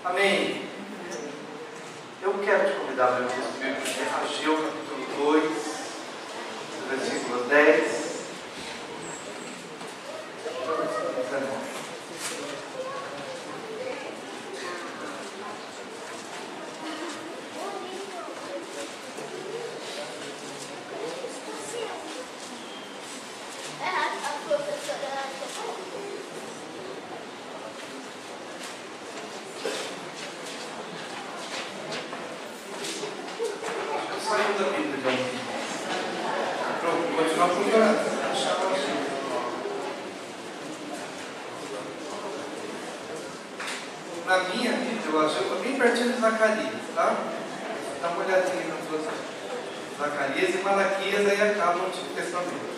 Amém? Eu quero te convidar para o texto bíblico de Ageu, capítulo 2, versículo 10. Saindo da Bíblia de alguém. Pronto, continuar procurando. Na minha Bíblia, eu acho que eu estou bem pertinho de Zacarias, tá? Dá uma olhadinha nas duas. Zacarias e Malaquias, aí acaba o Antigo Testamento.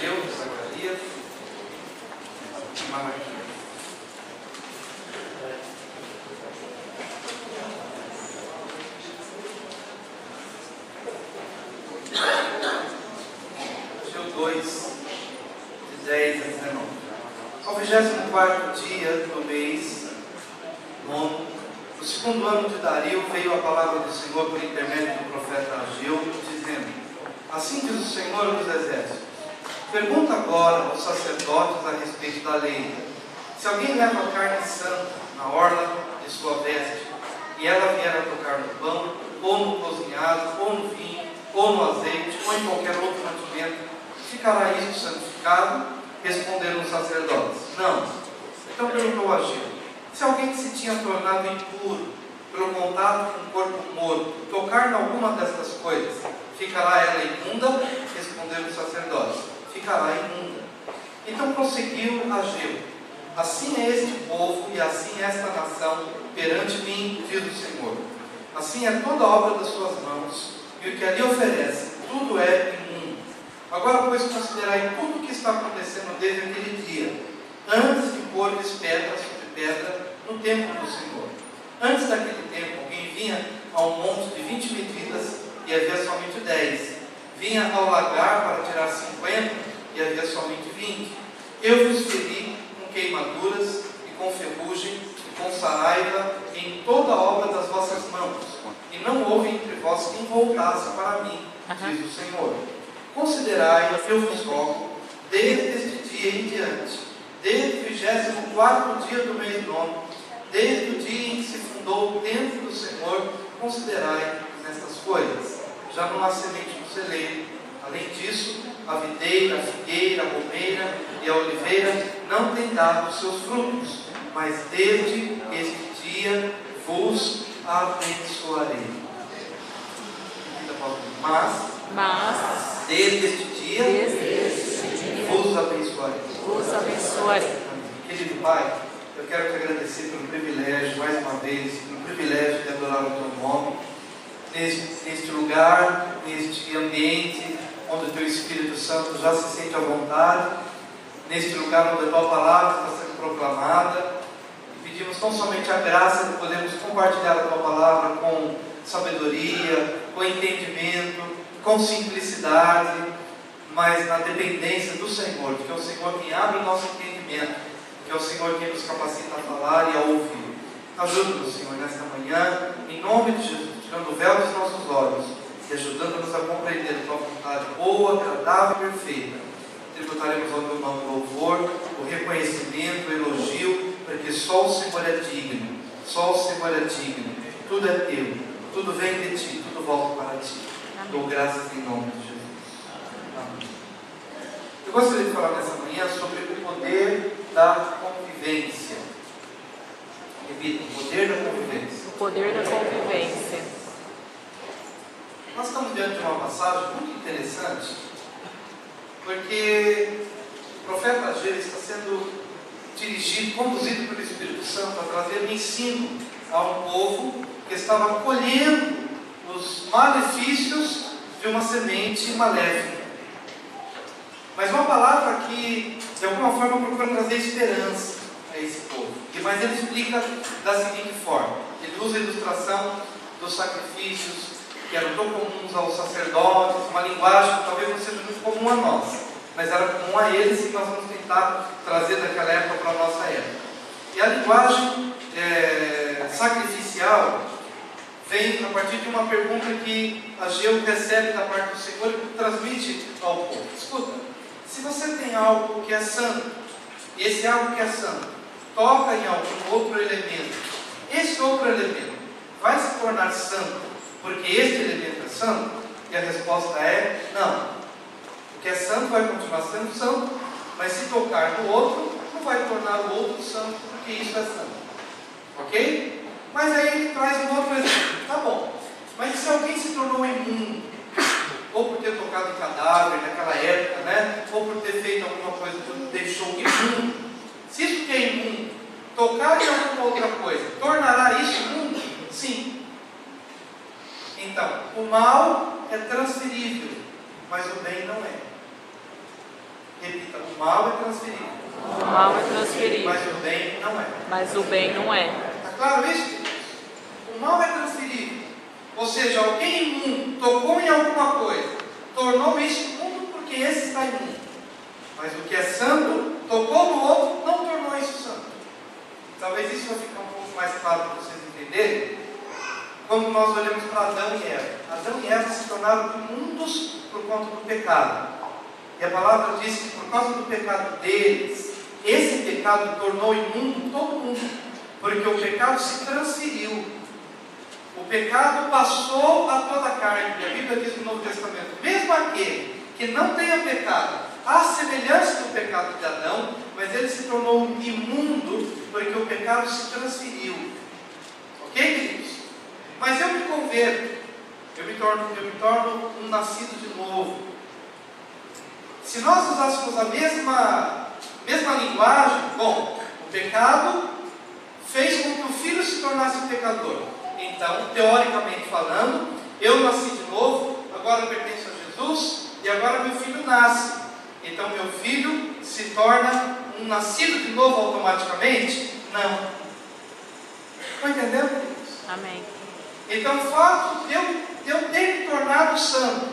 Eu, Zacarias e Malaquias. Ageu 2, de 10 a 19. Ao 24º dia do mês nono, no segundo ano de Dario, veio a palavra do Senhor por intermédio do profeta Ageu, dizendo: assim diz o Senhor dos Exércitos: pergunta agora aos sacerdotes a respeito da lei. Se alguém leva a carne santa na orla de sua veste, e ela vier a tocar no pão, ou no cozinhado, ou no vinho, ou no azeite, ou em qualquer outro mantimento, ficará isso santificado? Responderam os sacerdotes: não. Então perguntou Ageu: se alguém que se tinha tornado impuro pelo contato com o corpo morto tocar em alguma destas coisas, ficará ela imunda? Responderam os sacerdotes: ficará imunda. Então prosseguiu Ageu: assim é este povo e assim é esta nação perante mim, diz o Senhor. Assim é toda a obra das suas mãos, e o que ali oferece, tudo é imundo. Agora, pois, considerai tudo o que está acontecendo desde aquele dia, antes de pôr-lhes pedra sobre pedra no templo do Senhor. Antes daquele tempo, alguém vinha a um monte de 20 medidas e havia somente 10. Vinha ao lagar para tirar 50 e havia somente 20. Eu vos feri com queimaduras e com ferrugem e com saraiva em toda a obra das vossas mãos, e não houve entre vós quem voltasse para mim, diz o Senhor. Considerai, eu vos rogo, desde este dia em diante, desde o 24º dia do mês nono, desde o dia em que se fundou o templo do Senhor, considerai nestas coisas. Já não há semente no celeiro. Além disso, a videira, a figueira, a romeira e a oliveira não têm dado os seus frutos, mas desde este dia vos abençoarei. Mas desde este dia vos abençoarei. Querido Pai, eu quero te agradecer pelo privilégio, mais uma vez, pelo privilégio de adorar o teu nome, neste lugar, neste ambiente, onde o teu Espírito Santo já se sente à vontade, neste lugar onde a tua palavra está sendo proclamada. Pedimos tão somente a graça de podermos compartilhar a tua palavra com sabedoria, com entendimento, com simplicidade, mas na dependência do Senhor, porque é o Senhor quem abre o nosso entendimento, que é o Senhor quem nos capacita a falar e a ouvir. Ajuda-nos, Senhor, nesta manhã, em nome de Jesus, tirando o véu dos nossos olhos e ajudando-nos a compreender a tua vontade boa, agradável e perfeita. Tributaremos ao teu nome o louvor, o reconhecimento, o elogio, porque só o Senhor é digno, só o Senhor é digno. Tudo é teu, tudo vem de ti, tudo volta para ti. Dou graças em nome de Jesus. Amém. Eu gostaria de falar nessa manhã sobre o poder da convivência. Repita: o poder da convivência. O poder da convivência. Nós estamos diante de uma passagem muito interessante, porque o profeta Ageu está sendo dirigido, conduzido pelo Espírito Santo a trazer um ensino a um povo que estava colhendo os malefícios de uma semente maléfica. Mas uma palavra que, de alguma forma, procura trazer esperança a esse povo. Mas ele explica da seguinte forma: ele usa a ilustração dos sacrifícios que eram tão comuns aos sacerdotes, uma linguagem que talvez não seja muito comum a nós, mas era comum a eles, e nós vamos tentar trazer daquela época para a nossa época. E a linguagem sacrificial vem a partir de uma pergunta que Ageu recebe da parte do Senhor e transmite ao povo. Escuta, se você tem algo que é santo, e esse algo que é santo toca em algum outro elemento, esse outro elemento vai se tornar santo porque este elemento é santo? E a resposta é não. O que é santo vai continuar sendo santo, mas se tocar no outro, não vai tornar o outro santo porque isso é santo. Ok? Mas aí ele traz um outro exemplo. Tá bom. Mas se alguém se tornou imundo, ou por ter tocado em cadáver naquela época, né? Ou por ter feito alguma coisa que o deixou imundo. Se isso que é imundo, tocar em alguma outra coisa, tornará isso imundo? Sim. Então, o mal é transferível, mas o bem não é. Repita, o mal é transferível. O mal é transferível. Mas o bem não é. Mas o bem não é. Está claro isso? O mal é transferível. Ou seja, alguém imundo tocou em alguma coisa, tornou isso imundo porque esse está imundo. Mas o que é santo, tocou no outro, não tornou isso santo. Talvez isso vai ficar um pouco mais claro para vocês entenderem. Quando nós olhamos para Adão e Eva. Adão e Eva se tornaram imundos por conta do pecado. E a palavra diz que por causa do pecado deles, esse pecado tornou imundo todo mundo. Porque o pecado se transferiu. O pecado passou a toda a carne. E a Bíblia diz no Novo Testamento, mesmo aquele que não tenha pecado, à semelhança do pecado de Adão, mas ele se tornou imundo porque o pecado se transferiu. Ok, queridos? Mas eu me converto, eu me torno um nascido de novo. Se nós usássemos a mesma linguagem, bom, o pecado fez com que o filho se tornasse um pecador. Então, teoricamente falando, eu nasci de novo, agora eu pertenço a Jesus, e agora meu filho nasce. Então, meu filho se torna um nascido de novo automaticamente? Não. Estão entendendo? Amém. Então, o fato de eu ter me tornado santo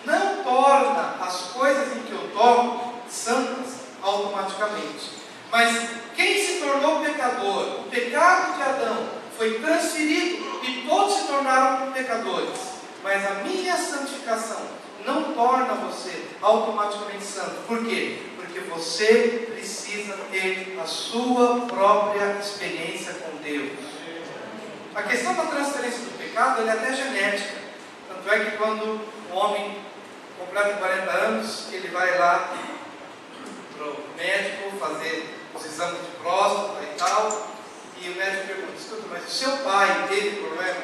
não torna as coisas em que eu toco santas automaticamente. Mas quem se tornou pecador, o pecado de Adão foi transferido e todos se tornaram pecadores. Mas a minha santificação não torna você automaticamente santo. Por quê? Porque você precisa ter a sua própria experiência com Deus. A questão da transferência do pecado é até genética. Tanto é que quando um homem completa 40 anos, ele vai lá para o médico fazer os exames de próstata e tal, e o médico pergunta, escuta, mas o seu pai teve problema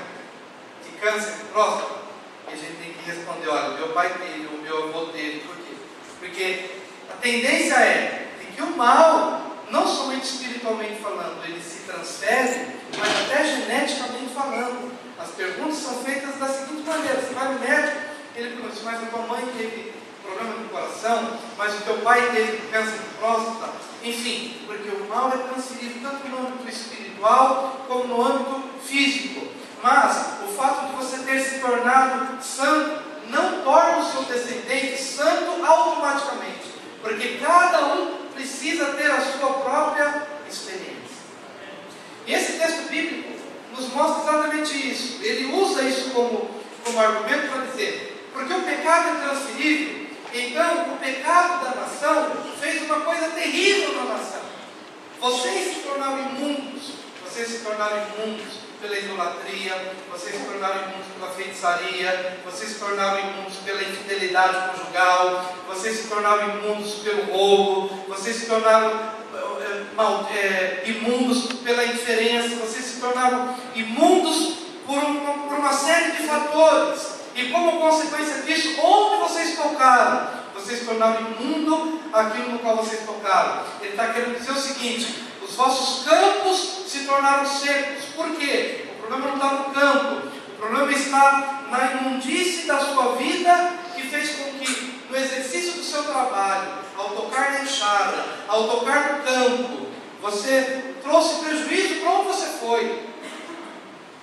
de câncer de próstata? E a gente tem que responder, olha, meu pai teve, o meu avô teve. Por quê? Porque a tendência é de que o mal, não somente espiritualmente falando, ele se transfere, mas até geneticamente falando. As perguntas são feitas da seguinte maneira: você vai no médico, ele pergunta, mas a tua mãe teve problema no coração, mas o teu pai teve câncer de próstata. Enfim, porque o mal é transferido tanto no âmbito espiritual como no âmbito físico. Mas o fato de você ter se tornado santo não torna o seu descendente santo automaticamente, porque cada um precisa ter a sua própria experiência. E esse texto bíblico nos mostra exatamente isso. Ele usa isso como argumento para dizer, porque o pecado é transferível, então o pecado da nação fez uma coisa terrível na nação. Vocês se tornaram imundos, pela idolatria, vocês se tornaram imundos pela feitiçaria, vocês se tornaram imundos pela infidelidade conjugal, vocês se tornaram imundos pelo roubo, vocês se tornaram imundos pela indiferença, vocês se tornaram imundos por uma série de fatores. E como consequência disso, onde vocês tocaram, vocês se tornaram imundo aquilo no qual vocês tocaram. Ele está querendo dizer o seguinte: os vossos campos se tornaram secos. Por quê? O problema não está no campo, o problema está na imundície da sua vida, que fez com que no exercício do seu trabalho, ao tocar na enxada, ao tocar no campo, você trouxe prejuízo para onde você foi.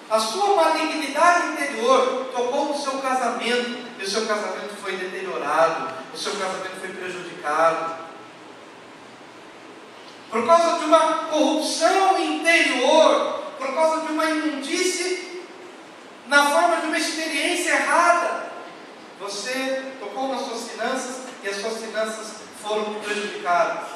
A sua malignidade interior tocou no seu casamento, e o seu casamento foi deteriorado, o seu casamento foi prejudicado. por causa de uma corrupção interior, por causa de uma imundície na forma de uma experiência errada. Você tocou nas suas finanças e as suas finanças foram prejudicadas.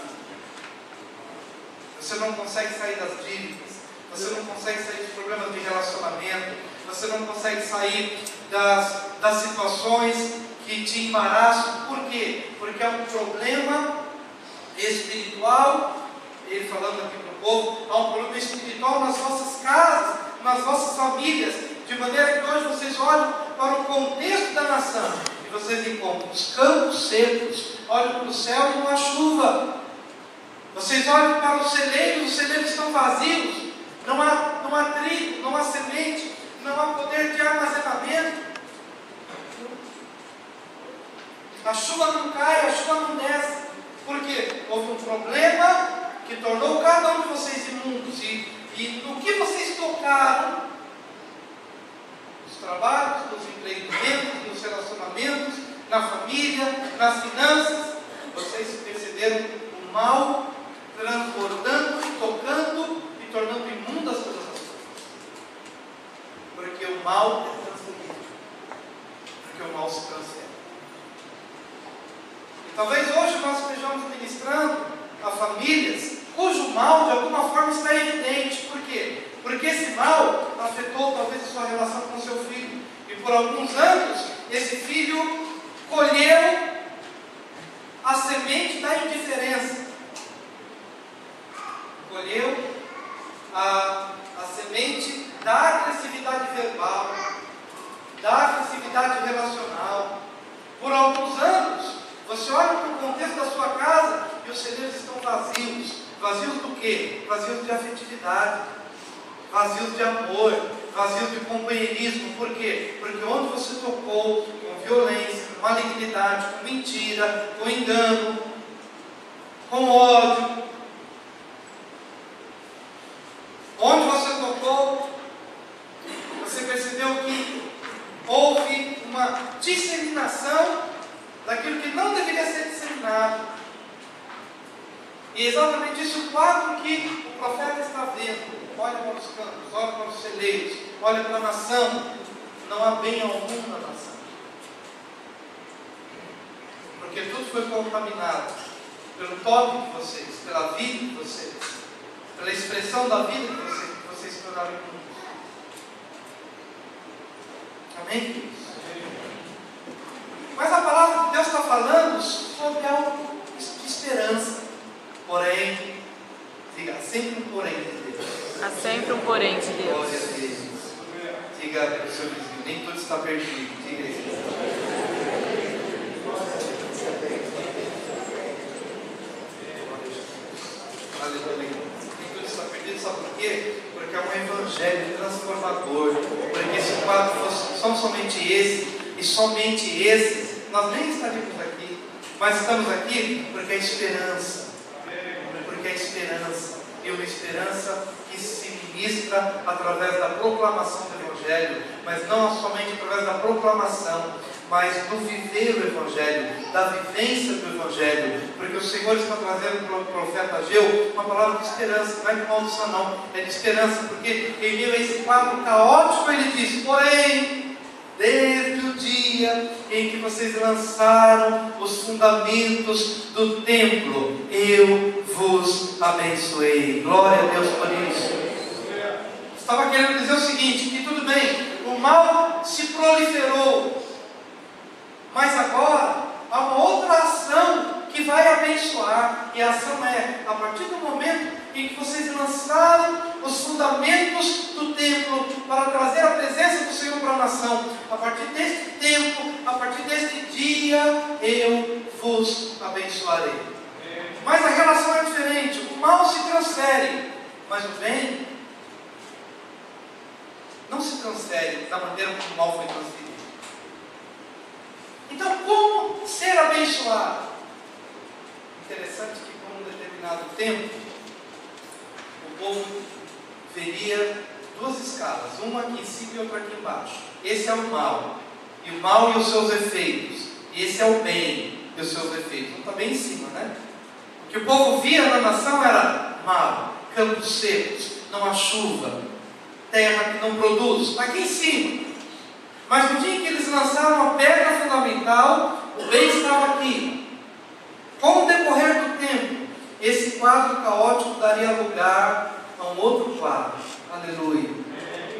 Você não consegue sair das dívidas, você não consegue sair dos problemas de relacionamento, você não consegue sair das situações que te embaraçam. Por quê? Porque é um problema espiritual. Ele falando aqui para o povo, há um problema espiritual nas vossas casas, nas vossas famílias, de maneira que hoje vocês olham para o contexto da nação e vocês encontram os campos secos, olham para o céu e não há chuva. Vocês olham para os celeiros estão vazios, não há trigo, não há semente, não há poder de armazenamento. A chuva não cai, a chuva não desce. Por quê? Houve um problema que tornou cada um de vocês imundos. E no que vocês tocaram, nos trabalhos, nos empreendimentos, nos relacionamentos, na família, nas finanças, vocês perceberam o mal transbordando, tocando e tornando imundas todas as coisas. Porque o mal é transferido. Porque o mal se transfere. E talvez hoje nós estejamos ministrando a famílias cujo mal de alguma forma está evidente. Por quê? Porque esse mal afetou talvez a sua relação com o seu filho. E por alguns anos, esse filho colheu a semente da indiferença. Colheu a semente da agressividade verbal, da agressividade relacional. Por alguns anos, você olha para o contexto da sua casa e os celeiros estão vazios. Vazios do quê? Vazios de afetividade, vazios de amor, vazios de companheirismo. Por quê? Porque onde você tocou com violência, com malignidade, com mentira, com engano, com ódio, onde você tocou, você percebeu que houve uma disseminação daquilo que não deveria ser disseminado. E exatamente isso o quadro que o profeta está vendo. Olha para os campos, olha para os celeiros, olha para a nação. Não há bem algum na nação. Porque tudo foi contaminado pelo toque de vocês, pela vida de vocês, pela expressão da vida de vocês se tornaram imundos. Amém? Mas a palavra de Deus está falando sobre algo de esperança. Porém, diga, sempre um porém de Deus. Há sempre um porém de Deus. Glória a Deus. Diga para o seu vizinho, nem tudo está perdido. Diga isso. Aleluia. Nem tudo está perdido, sabe por quê? Porque é um evangelho transformador. Porque se o quadro são somente esse, e somente esses, nós nem estaríamos aqui. Mas estamos aqui porque é esperança. Porque é esperança. E uma esperança que se ministra através da proclamação do Evangelho, mas não somente através da proclamação, mas do viver o Evangelho, da vivência do Evangelho, porque o Senhor está trazendo para o profeta Ageu uma palavra de esperança. Não é de maldição não, é de esperança, porque em meio a esse quadro caótico ele diz: porém, desde o dia em que vocês lançaram os fundamentos do templo, eu vos abençoei. Glória a Deus por isso. Estava querendo dizer o seguinte, que tudo bem, o mal se proliferou, mas agora há uma outra ação que vai abençoar. E a ação é, a partir do momento em que vocês lançaram os fundamentos do templo para trazer a presença do Senhor para a nação, a partir deste tempo, a partir deste dia, eu vos abençoarei. Mas a relação é diferente. O mal se transfere, mas o bem não se transfere da maneira como o mal foi transferido. Então, como ser abençoado? Interessante que por um determinado tempo, o povo veria duas escalas, uma aqui em cima e outra aqui embaixo. Esse é o mal, e o mal e os seus efeitos. E esse é o bem e os seus efeitos. Um está bem em cima, né? O que o povo via na nação era mal, campos secos, não há chuva, terra que não produz, aqui em cima. Mas no dia em que eles lançaram a pedra fundamental, o bem estava aqui. Com o decorrer do tempo, esse quadro caótico daria lugar a um outro quadro. Aleluia.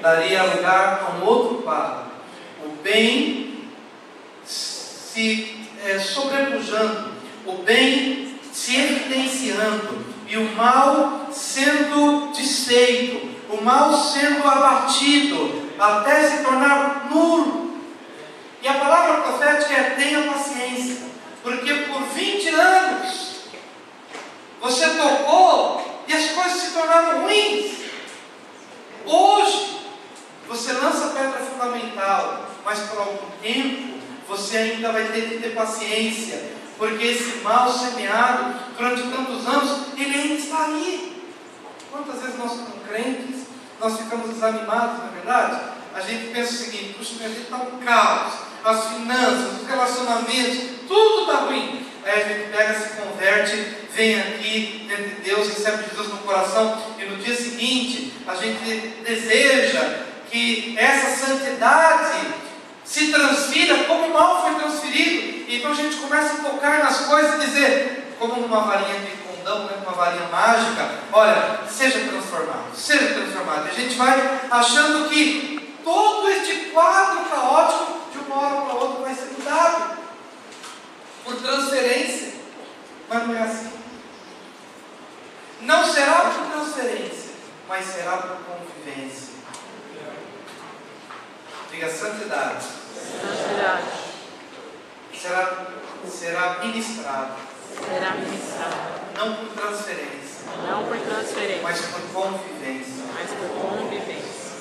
Daria lugar a um outro quadro. O bem se sobrepujando, o bem se evidenciando e o mal sendo desfeito, o mal sendo abatido até se tornar nulo. E a palavra profética é: tenha paciência, porque por 20 anos você tocou e as coisas se tornaram ruins. Hoje você lança a pedra fundamental, mas por algum tempo você ainda vai ter que ter paciência, porque esse mal semeado durante tantos anos, ele ainda está aí. Quantas vezes nós, como crentes, nós ficamos desanimados, não é verdade? A gente pensa o seguinte: puxa, minha vida está um caos, as finanças, os relacionamentos, tudo está ruim. Aí a gente pega, se converte, vem aqui diante de Deus, recebe Jesus no coração, e no dia seguinte a gente deseja que essa santidade se transfira como o mal foi transferido. Então a gente começa a tocar nas coisas e dizer, como numa varinha de condão, né, uma varinha mágica: olha, seja transformado, seja transformado. E a gente vai achando que todo este quadro caótico de uma hora para outra vai ser mudado por transferência. Mas não é assim. Não será por transferência, mas será por convivência. Diga: santidade. Santidade. Será ministrado. Será ministrado. Não por transferência. Não por transferência. Mas por convivência. Mas por convivência.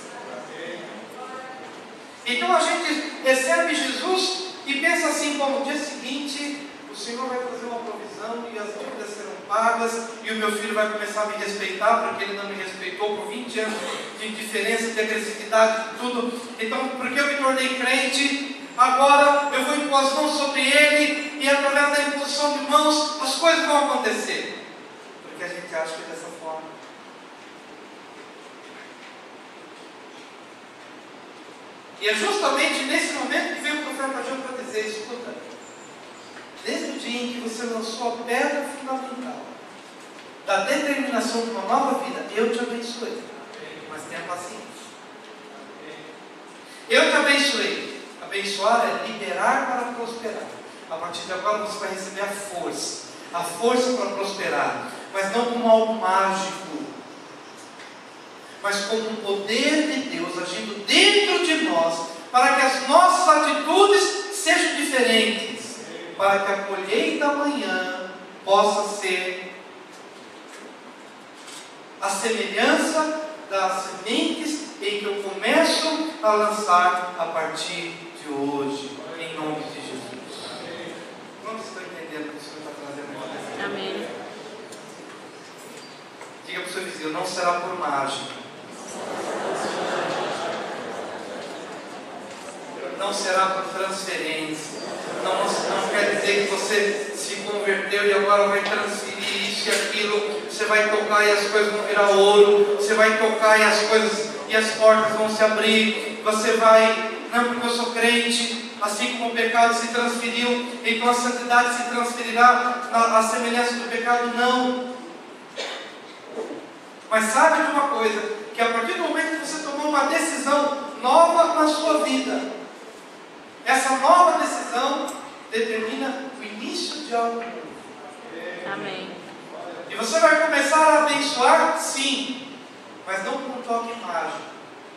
Então a gente recebe Jesus e pensa assim: como no dia seguinte o Senhor vai fazer uma provisão e as dívidas serão pagas e o meu filho vai começar a me respeitar, porque ele não me respeitou por 20 anos de indiferença, de agressividade, de tudo. Então, porque eu me tornei crente, agora eu vou impor as mãos sobre ele, e através da imposição de mãos as coisas vão acontecer. Porque a gente acha que é dessa forma. E é justamente nesse momento que veio o profeta Ageu para dizer: escuta, desde o dia em que você lançou a pedra fundamental da determinação de uma nova vida, eu te abençoei, mas tenha paciência. Eu te abençoei. Abençoar é liberar para prosperar. A partir de agora você vai receber a força para prosperar, mas não como algo mágico, mas como um poder de Deus agindo dentro de nós, para que as nossas atitudes sejam diferentes, para que a colheita amanhã possa ser a semelhança das sementes em que eu começo a lançar a partir de hoje, em nome de Jesus. Quantos estão entendendo o que o Senhor está trazendo aqui? Amém. Diga para o seu vizinho: não será por mágica, não será por transferência. Não quer dizer que você se converteu e agora vai transferir isso e aquilo. Você vai tocar e as coisas vão virar ouro. Você vai tocar e as coisas e as portas vão se abrir. Você vai, não, porque eu sou crente, assim como o pecado se transferiu, então a santidade se transferirá à semelhança do pecado. Não. Mas sabe de uma coisa, que a partir do momento que você tomou uma decisão nova na sua vida, essa nova decisão determina o início de algo novo. Amém. E você vai começar a abençoar, sim, mas não por um toque mágico,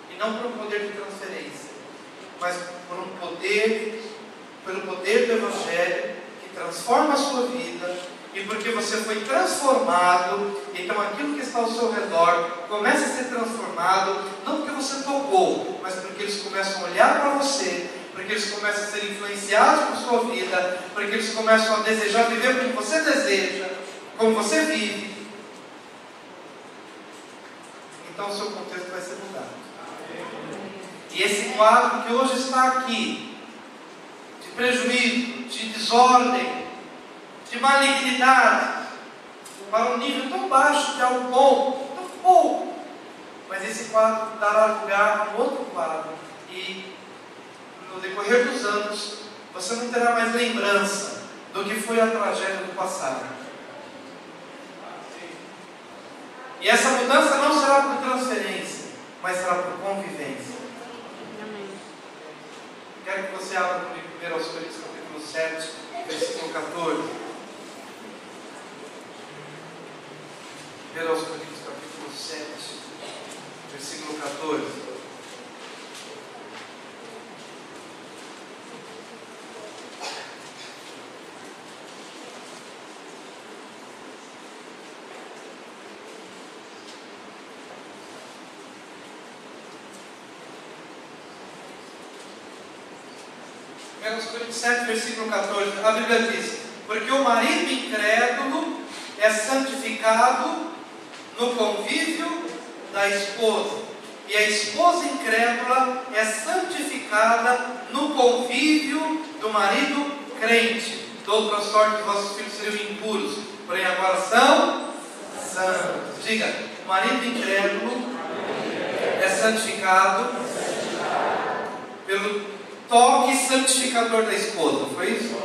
e não por um poder de transferência, mas por um poder, pelo poder do Evangelho, que transforma a sua vida. E porque você foi transformado, então aquilo que está ao seu redor começa a ser transformado, não porque você tocou, mas porque eles começam a olhar para você, porque eles começam a ser influenciados por sua vida, porque eles começam a desejar viver como você deseja, como você vive. Então o seu contexto vai ser mudado. E esse quadro que hoje está aqui, de prejuízo, de desordem, de malignidade, para um nível tão baixo de algo bom, tão pouco. Mas esse quadro dará lugar a um outro quadro. E no decorrer dos anos, você não terá mais lembrança do que foi a tragédia do passado. E essa mudança não será por transferência, mas será por convivência. Amém. Quero que você abra comigo 1 Coríntios capítulo 7, versículo 14. 1 Coríntios capítulo 7, versículo 14. Coríntios 7, versículo 14, a Bíblia diz: porque o marido incrédulo é santificado no convívio da esposa, e a esposa incrédula é santificada no convívio do marido crente. Dou outra sorte que vossos filhos seriam impuros, porém agora são santos. Diga: o marido incrédulo é santificado pelo toque santificador da esposa. Foi isso?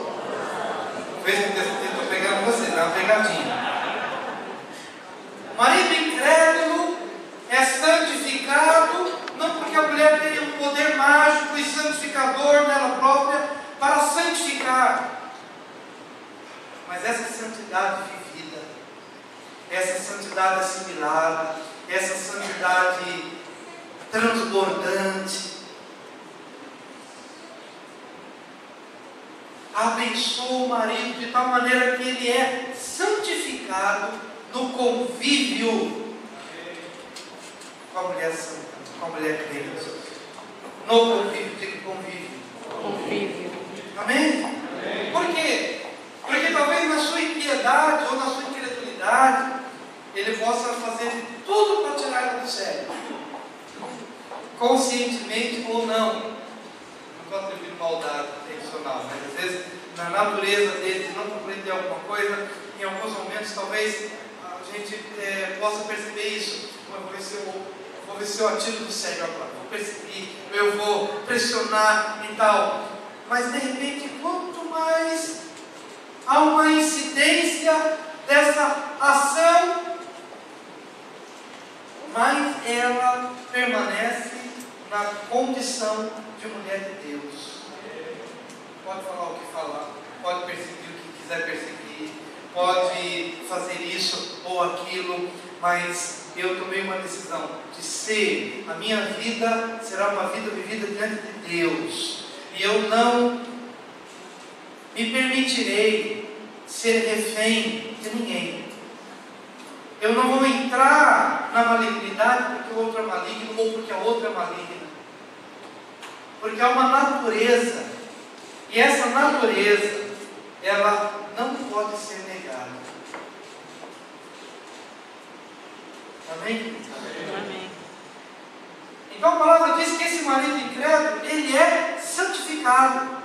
Foi isso que eu estou pegando você, dá uma pegadinha. O marido incrédulo é santificado, não porque a mulher tem um poder mágico e santificador nela própria para santificar, mas essa santidade vivida, essa santidade assimilada, essa santidade transbordante, abençoa o marido de tal maneira que ele é santificado no convívio com a mulher santa, com a mulher crente. No convívio, diga convívio. Convívio. Amém? Amém? Por quê? Porque talvez na sua impiedade ou na sua incredulidade ele possa fazer de tudo para tirar ela do sério, conscientemente ou não. Não estou atribuindo maldade intencional, mas às vezes na natureza dele de não compreender alguma coisa, em alguns momentos talvez a gente possa perceber isso. Vou ver se eu atiro do sério agora, vou perceber, eu vou pressionar e tal. Mas de repente, quanto mais há uma incidência dessa ação, mais ela permanece na condição de mulher de Deus. Pode falar o que falar, pode perseguir o que quiser perseguir, pode fazer isso ou aquilo, mas eu tomei uma decisão de ser, a minha vida será uma vida vivida diante de Deus, e eu não me permitirei ser refém de ninguém. Eu não vou entrar na malignidade porque o outro é maligno ou porque a outra é maligna, porque há uma natureza, e essa natureza ela não pode ser negada. Amém? Amém. Então a palavra diz que esse marido incrédulo, ele é santificado.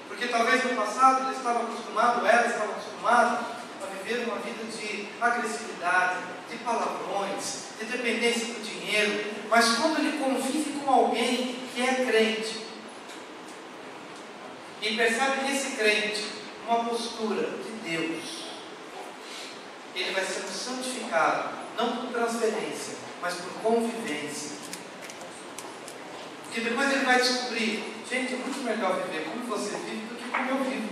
Porque talvez no passado ele estava acostumado, ela estava acostumada a viver uma vida de agressividade, de palavrões, de dependência do dinheiro. Mas quando ele convive com alguém que é crente, e percebe nesse crente uma postura de Deus, ele vai sendo santificado, não por transferência, mas por convivência. Porque depois ele vai descobrir: gente, é muito melhor viver como você vive do que como eu vivo.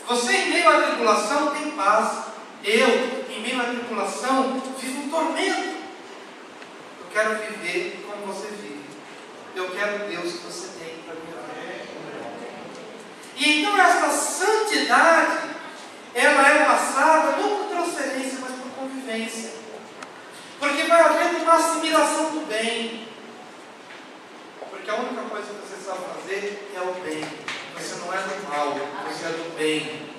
Você, em meio à tribulação, tem paz. Eu, em meio à tribulação, vivo um tormento. Eu quero viver como você vive. Eu quero o Deus que você tem para mim. E então essa santidade, ela é passada não por transferência, mas por convivência. Porque vai havendo uma assimilação do bem. Porque a única coisa que você sabe fazer é o bem. Você não é do mal, você é do bem.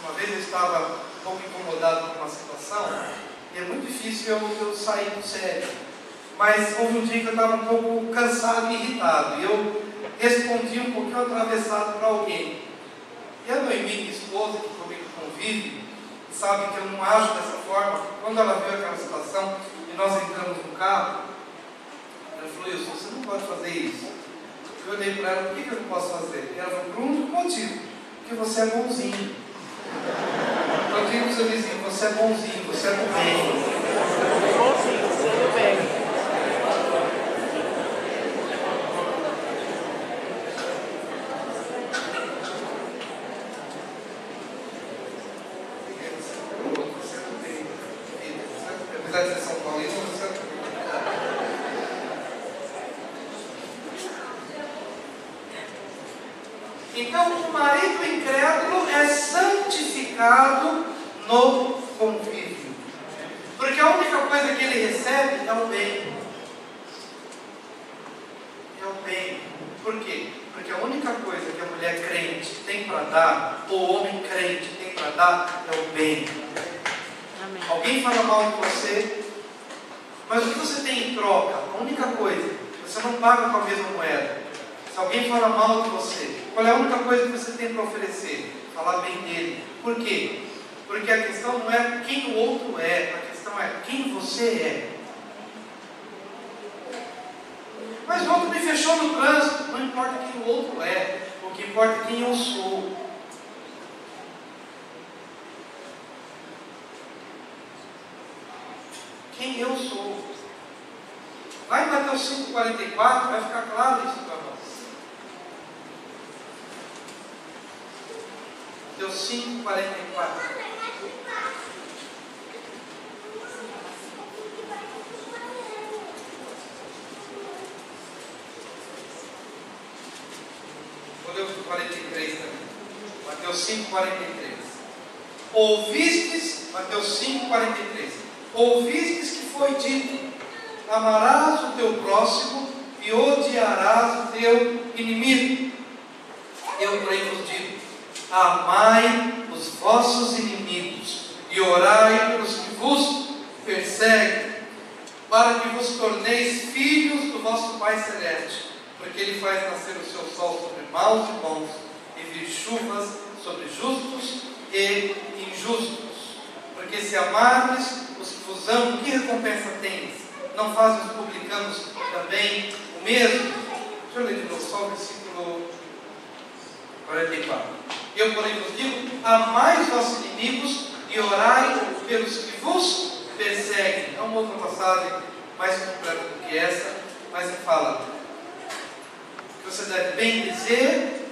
Uma vez eu estava um pouco incomodado com uma situação, e é muito difícil eu sair do sério. Mas houve um dia que eu estava um pouco cansado e irritado, e eu respondi um pouquinho atravessado para alguém. E a Noemi, minha esposa, esposa que comigo convive, sabe que eu não ajo dessa forma. Quando ela viu aquela situação e nós entramos no carro, ela falou: Wilson, você não pode fazer isso. Eu olhei para ela: por que eu não posso fazer? E ela falou: por um único motivo, porque você é bonzinho. Eu digo para o seu vizinho: você é bonzinho, você é do bem. Bonzinho, você é do bem. Apesar de ser São Paulino, você é. Então, o marido incrédulo é santificado no convívio, porque a única coisa que ele recebe é o bem. É o bem. Por quê? Porque a única coisa que a mulher crente tem para dar, ou o homem crente tem para dar, é o bem. Amém. Alguém fala mal de você, mas o que você tem em troca? A única coisa, você não paga com a mesma moeda. Se alguém fala mal de você, qual é a única coisa que você tem para oferecer? Falar bem dele. Por quê? Porque a questão não é quem o outro é, a questão é quem você é. Mas o outro me fechou no trânsito. Não importa quem o outro é, o que importa é quem eu sou. Quem eu sou. Lá em Mateus 5,44 vai ficar claro isso para nós. Mateus 5,44. Vou ler o 43 também. Mateus 5,43. Ouvistes, Mateus 5,43. Ouvistes que foi dito: amarás o teu próximo e odiarás o teu inimigo. Eu, porém, vos digo: amai os vossos inimigos e orai pelos que vos perseguem, para que vos torneis filhos do vosso Pai Celeste, porque Ele faz nascer o seu sol sobre maus e bons, e vir chuvas sobre justos e injustos. Porque se amardes os que vos amam, que recompensa tens? Não fazem os publicanos também o mesmo? Deixa eu ler de novo só o versículo 44. Eu, porém, vos digo: amai os vossos inimigos e orai pelos que vos perseguem. É uma outra passagem mais completa do que essa, mas ele fala que você deve bendizer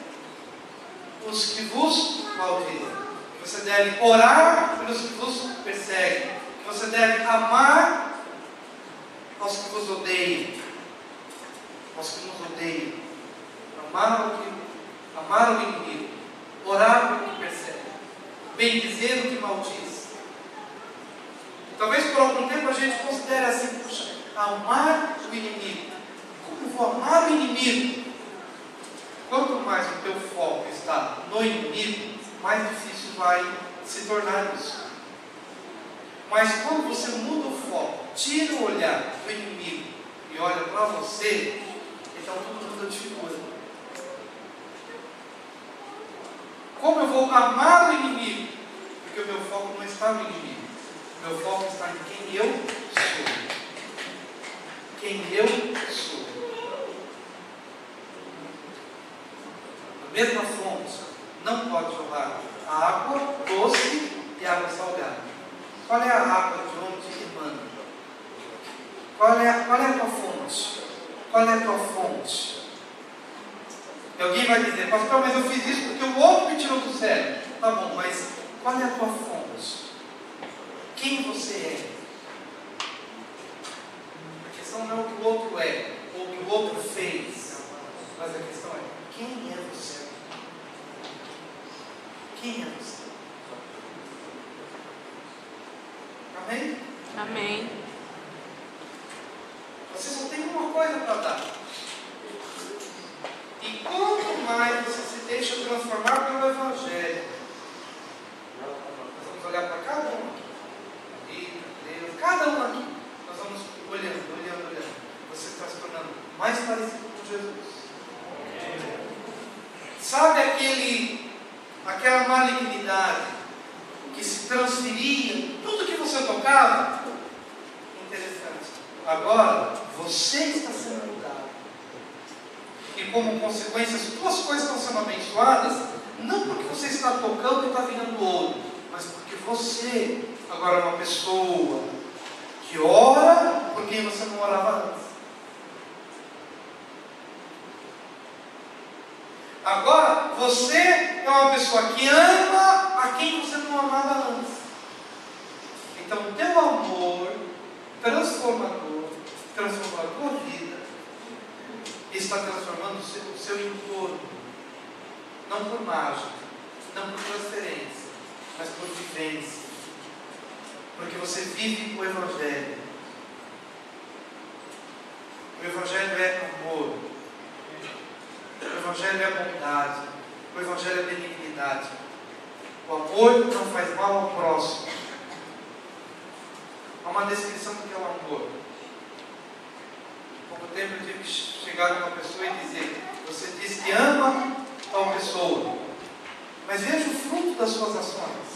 os que vos maldizem, que você deve orar pelos que vos perseguem, que você deve amar aos que vos odeiam, aos que nos odeiam, amar o inimigo, orar pelo que persegue, bendizer o que maldiz. Talvez por algum tempo a gente considere assim: puxa, amar o inimigo. Como eu vou amar o inimigo? Quanto mais o teu foco está no inimigo, mais difícil vai se tornar isso. Mas quando você muda o foco, tira o olhar do inimigo e olha para você, então tudo muda de figura. Como eu vou amar o inimigo? Porque o meu foco não está no inimigo. O meu foco está em quem eu sou. Quem eu sou. A mesma fonte não pode jorrar a água doce e a água salgada. Qual é a água de onde emana? Qual é a tua fonte? Qual é a tua fonte? E alguém vai dizer: pastor, mas eu fiz isso porque o outro me tirou do sério. Tá bom, mas qual é a tua fonte? Quem você é? A questão não é o que o outro é, ou o que o outro fez, mas a questão é: quem é você? Quem é você? Amém? Amém. Você só tem uma coisa para dar. E quanto mais você se deixa transformar pelo Evangelho, nós vamos olhar para cada um aqui, Deus, cada um aqui, nós vamos olhando. Você está se tornando mais parecido com Jesus. Sabe aquela malignidade que se transferia, tudo que você tocava, interessante. Agora, você está sendo mudado. E como consequência, as tuas coisas estão sendo abençoadas, não porque você está tocando e está virando ouro, mas porque você agora é uma pessoa que ora por quem você não orava antes. Agora, você é uma pessoa que ama a quem você não amava antes. Então, o teu amor transformador transformou a tua vida e está transformando o seu entorno. Não por mágica, não por transferência, mas por vivência. Porque você vive o Evangelho. O Evangelho é amor. O Evangelho é bondade. O Evangelho é benignidade. O amor não faz mal ao próximo. Há uma descrição do que é o amor. Há pouco tempo eu tive que chegar numa pessoa e dizer: você diz que ama tal pessoa, mas veja o fruto das suas ações.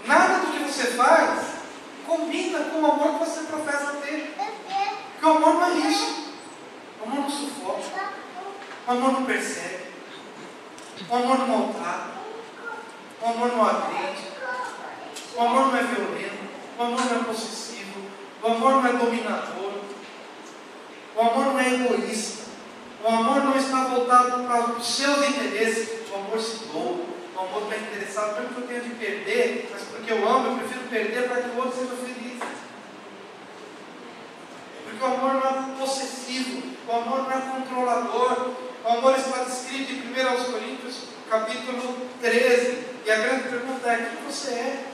Nada do que você faz combina com o amor que você professa ter. Porque o amor não é isso. O amor não sufoca. O amor não persegue. O amor não maltrata. O amor não agride. O amor não é violento. O amor não é possessivo. O amor não é dominador. O amor não é egoísta. O amor não está voltado para os seus interesses. O amor se doa. O amor está interessado não porque eu tenho de perder, mas porque eu amo, eu prefiro perder para que o outro seja feliz. Porque o amor não é possessivo, o amor não é controlador. O amor está descrito em 1 Coríntios, capítulo 13. E a grande pergunta é: quem você é?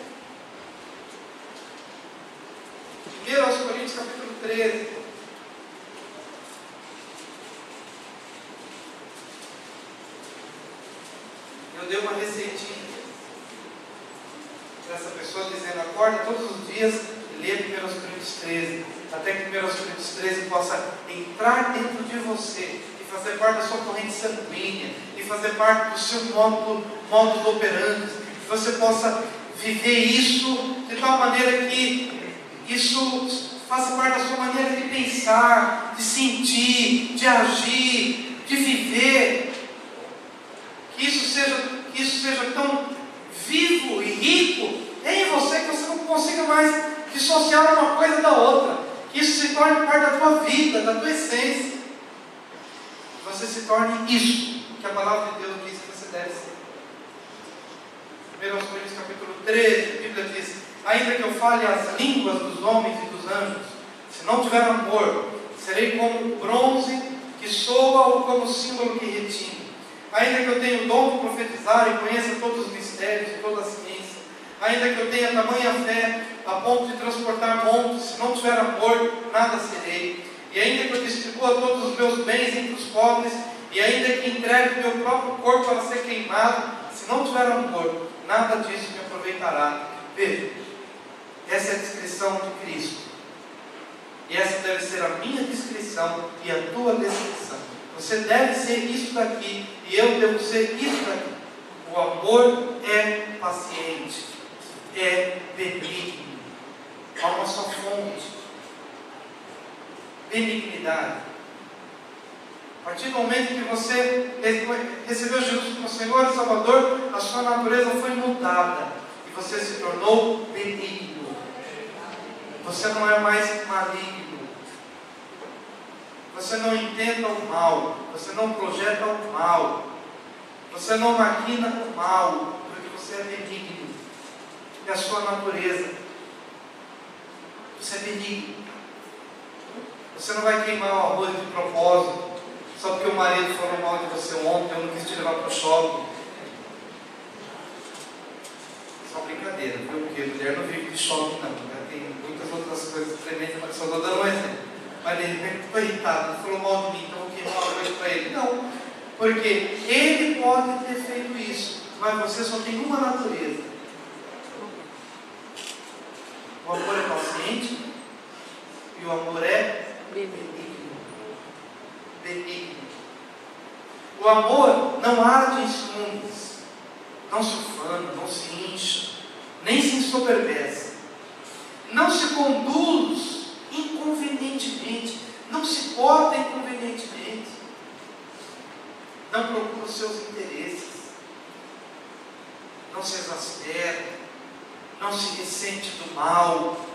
1 Coríntios, capítulo 13. Eu dei uma receitinha para essa pessoa dizendo: acorda todos os dias e lê 1 Coríntios 13, até que 1 Coríntios 13 possa entrar dentro de você e fazer parte da sua corrente sanguínea, e fazer parte do seu modo operandi, que você possa viver isso de tal maneira que isso faça parte da sua maneira de pensar, de sentir, de agir, de viver. Que isso seja tão vivo e rico em você que você não consiga mais dissociar uma coisa da outra. Que isso se torne parte da tua vida, da tua essência. Que você se torne isso que a palavra de Deus diz que você deve ser. 1 Coríntios capítulo 13, a Bíblia diz: ainda que eu fale as línguas dos homens e dos anjos, se não tiver amor, serei como bronze que soa ou como símbolo que retina. Ainda que eu tenha o dom de profetizar e conheça todos os mistérios e toda a ciência, ainda que eu tenha tamanha fé a ponto de transportar montes, se não tiver amor, nada serei. E ainda que eu distribua todos os meus bens entre os pobres, e ainda que entregue o meu próprio corpo para ser queimado, se não tiver amor, nada disso me aproveitará. Veja, essa é a descrição de Cristo. E essa deve ser a minha descrição e a tua descrição. Você deve ser isso daqui, e eu devo ser isso daqui. O amor é paciente, é benigno. Há uma só fonte: benignidade. A partir do momento que você recebeu Jesus como Senhor e Salvador, a sua natureza foi mudada e você se tornou benigno. Você não é mais maligno. Você não intenta o mal, você não projeta o mal, você não maquina o mal, porque você é benigno. É a sua natureza. Você é benigno. Você não vai queimar o arroz de propósito, só porque o marido falou mal de você ontem, eu não quis te levar para o shopping. Só brincadeira, viu? Porque mulher não vive de shopping, não. Tem muitas outras coisas tremendas, mas só estou dando um exemplo. Mas de repente, coitado, ele falou mal de mim, então eu vou queimar uma coisa para ele. Não, porque ele pode ter feito isso, mas você só tem uma natureza. O amor é paciente e o amor é benigno. Benigno. O amor não arde em ciúmes. não se ufana, não se incha, nem se ensoberbece, não se conduz inconvenientemente, não se porta inconvenientemente, não procura os seus interesses, não se exaspera, não se ressente do mal,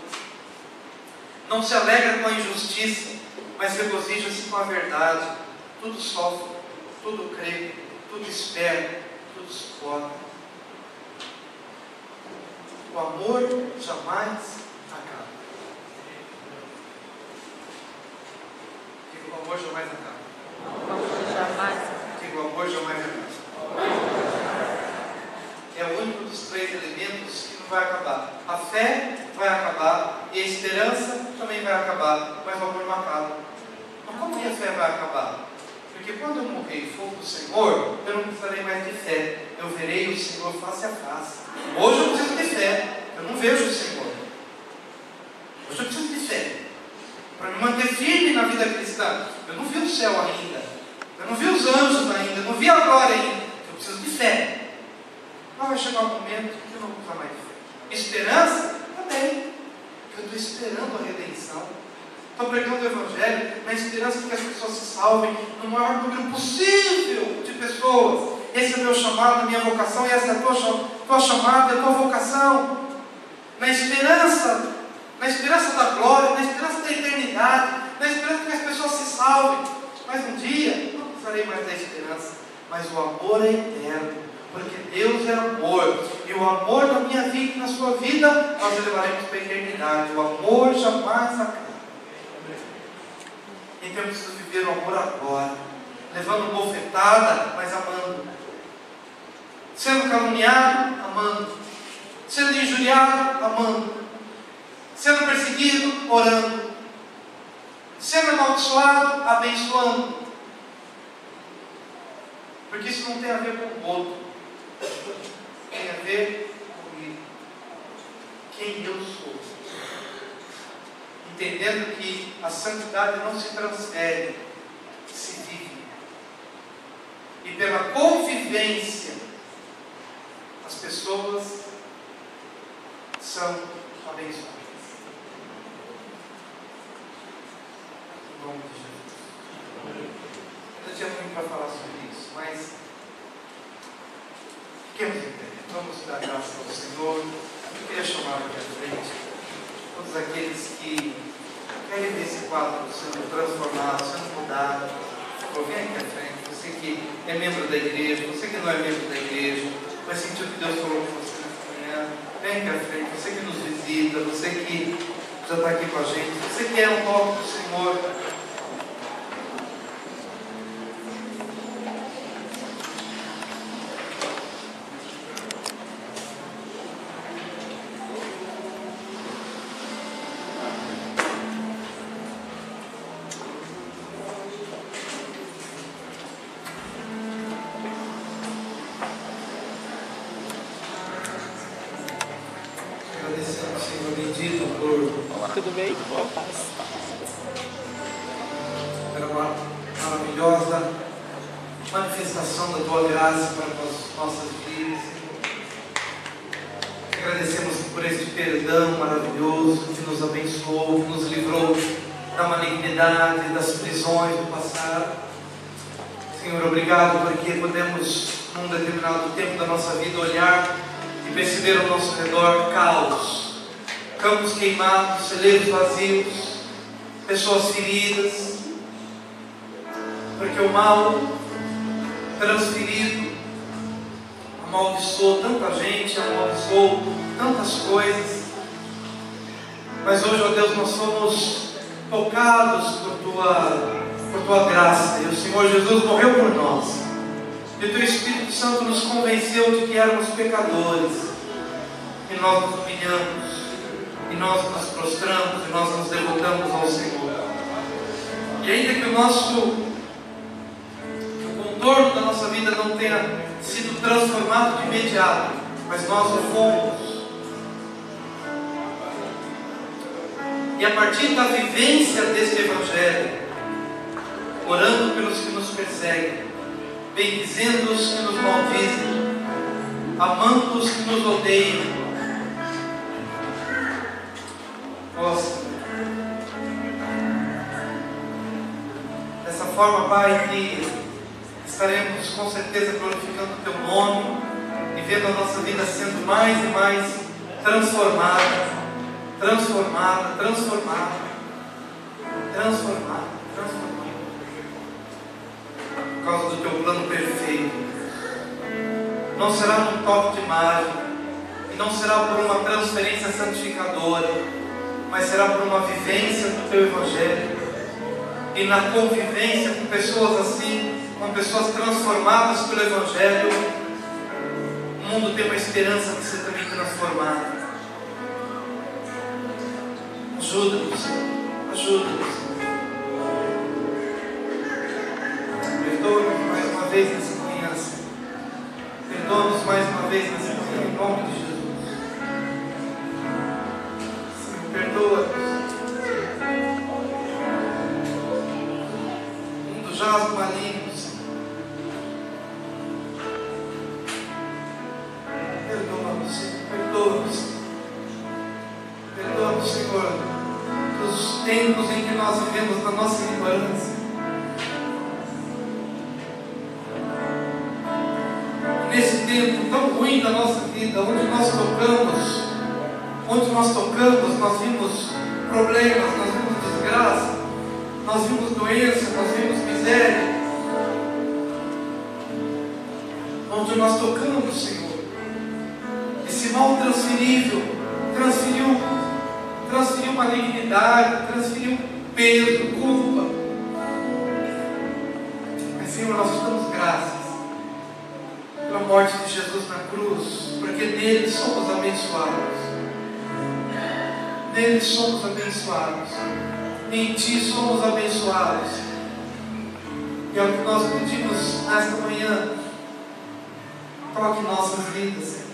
não se alegra com a injustiça, mas regozija-se com a verdade. Tudo sofre, tudo crê, tudo espera, tudo suporta. O amor jamais acaba. Digo, o amor jamais acaba. O amor jamais. Digo, o amor jamais acaba. É o único dos três elementos que não vai acabar. A fé vai acabar e a esperança também vai acabar, mas o amor não acaba. Mas como que a fé vai acabar? Porque quando eu morrer e for para o Senhor, eu não precisarei mais de fé. Eu verei o Senhor face a face. Hoje eu preciso de fé. Eu não vejo o Senhor. Hoje eu preciso de fé para me manter firme na vida cristã. Eu não vi o céu ainda. Eu não vi os anjos ainda. Eu não vi a glória ainda. Eu preciso de fé. Mas vai chegar um momento que eu não vou precisar mais de fé. Esperança? Também. Eu estou esperando a redenção. Estou pregando o Evangelho na esperança de que as pessoas se salvem no maior número possível de pessoas. Esse é o meu chamado, a minha vocação, e essa é a tua chamada, a tua vocação. Na esperança da glória, na esperança da eternidade, na esperança que as pessoas se salvem. Mas um dia, não precisarei mais da esperança, mas o amor é eterno. Porque Deus é amor, e o amor na minha vida e na sua vida nós levaremos para a eternidade. O amor jamais acaba. Então eu preciso viver o amor agora, levando bofetada, mas amando, sendo caluniado, amando, sendo injuriado, amando, sendo perseguido, orando, sendo amaldiçoado, abençoando. Porque isso não tem a ver com o outro, tem a ver comigo, quem eu sou. Entendendo que a santidade não se transfere, se vive. E pela convivência, as pessoas são abençoadas. Em nome de Jesus. Eu não tinha muito para falar sobre isso, mas fiquemos em pé. Vamos dar graças ao Senhor. Eu queria chamar aqui à frente todos aqueles que querem ver esse quadro sendo transformado, sendo mudado. Vem aqui à frente. Você que é membro da igreja, você que não é membro da igreja, vai sentir o que Deus falou com você nesta manhã. Vem aqui à frente. Você que nos visita, você que já está aqui com a gente, você que é um toque do Senhor. Tudo bem? Eu faço. Era uma maravilhosa manifestação da tua graça para as nossas vidas. Agradecemos por este perdão maravilhoso que nos abençoou, que nos livrou da malignidade, das prisões do passado. Senhor, obrigado porque podemos, num determinado tempo da nossa vida, olhar e perceber ao nosso redor caos. Campos queimados, celeiros vazios, pessoas feridas, porque o mal transferido amaldiçoou tanta gente, amaldiçoou tantas coisas. Mas hoje, ó Deus, nós somos tocados por tua graça, e o Senhor Jesus morreu por nós, e o teu Espírito Santo nos convenceu de que éramos pecadores, e nós nos humilhamos, e nós nos prostramos, e nós nos devotamos ao Senhor. E ainda que o contorno da nossa vida não tenha sido transformado de imediato, mas nós o fomos. E a partir da vivência deste Evangelho, orando pelos que nos perseguem, bendizendo os que nos maldizem, amando os que nos odeiam. Nossa, dessa forma, Pai, que estaremos com certeza glorificando o Teu nome e vendo a nossa vida sendo mais e mais transformada, transformada, transformada, transformada, transformada, por causa do Teu plano perfeito. Não será num toque de mágica, e não será por uma transferência santificadora, mas será por uma vivência do Teu Evangelho, e na convivência com pessoas assim, com pessoas transformadas pelo Evangelho, o mundo tem uma esperança de ser também transformado. Ajuda-nos, ajuda-nos. Perdoa-nos mais uma vez nessa manhã, Senhor. Perdoa-nos mais uma vez nessa manhã, em nome de Jesus. Senhor, perdoa-nos. Jaz maligno, Senhor. Perdoa-nos, Senhor. Perdoa-nos, Senhor. Perdoa-nos, Senhor, dos tempos em que nós vivemos na nossa ignorância. Nesse tempo tão ruim da nossa vida, onde nós tocamos, nós vimos problemas, nós vimos desgraça, nós vimos doença, nós vimos miséria. Onde nós tocamos, Senhor, esse mal transferível transferiu malignidade, transferiu peso, culpa. Mas, Senhor, nós te damos graças pela morte de Jesus na cruz, porque nele somos abençoados. Nele somos abençoados. Em Ti somos abençoados. E é o que nós pedimos nesta manhã. Toque nossas vidas, Senhor.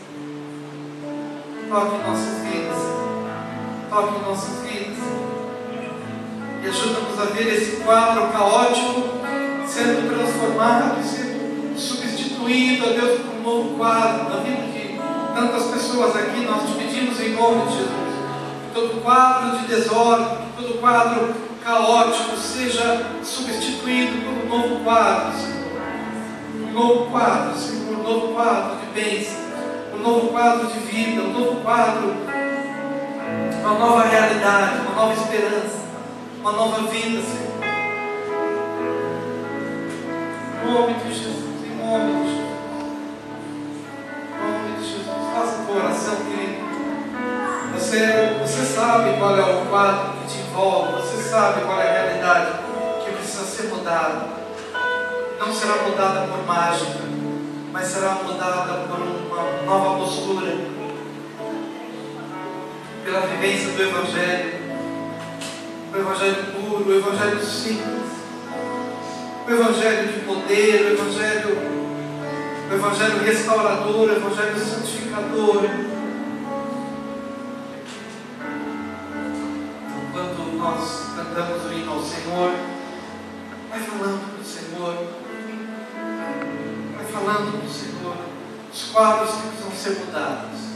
Toque nossas vidas, Senhor. Toque nossas vidas. E ajuda-nos a ver esse quadro caótico sendo transformado e sendo substituído, ó Deus, por um novo quadro na vida de tantas pessoas aqui. Nós te pedimos em nome de Jesus. Todo quadro de desordem, todo quadro caótico seja substituído por um novo quadro, Senhor. Um novo quadro, Senhor. Um novo quadro de bênção. Um novo quadro de vida. Um novo quadro, uma nova realidade, uma nova esperança, uma nova vida, Senhor. Em nome de Jesus. Em nome de Jesus. Em nome de Jesus. Faça a tua oração, querido. Você sabe qual é o quadro que te envolve, você sabe qual é a realidade que precisa ser mudada. Não será mudada por mágica, mas será mudada por uma nova postura, pela vivência do Evangelho, o Evangelho puro, o Evangelho simples, o Evangelho de poder, o Evangelho restaurador, o Evangelho santificador. Quando nós cantamos o hino ao Senhor, vai falando do Senhor, vai falando do Senhor, os quadros que precisam ser mudados.